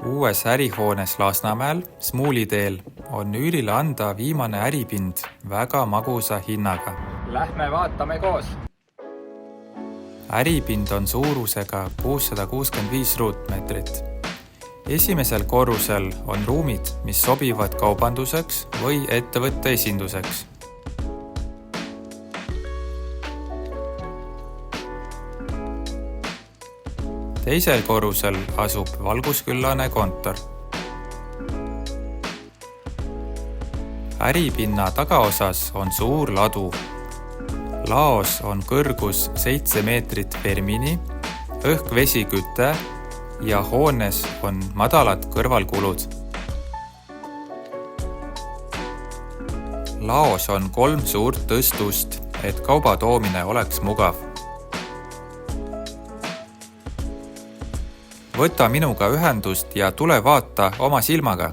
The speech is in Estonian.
Uues ärihoones Lasnamäel, Smuuliteel, on üürile anda viimane äripind väga magusa hinnaga. Lähme vaatame koos. Äripind on suurusega 665 ruutmeetrit. Esimesel korrusel on ruumid, mis sobivad kaubanduseks või ettevõtte esinduseks. Teisel korrusel asub valgusküllane kontor. Äripinna tagaosas on suur ladu. Laos on kõrgus 7 meetrit fermini, õhk-vesiküte ja hoones on madalad kõrvalkulud. Laos on 3 suurt tõstust, et kauba toomine oleks mugav. Võta minuga ühendust ja tule vaata oma silmaga.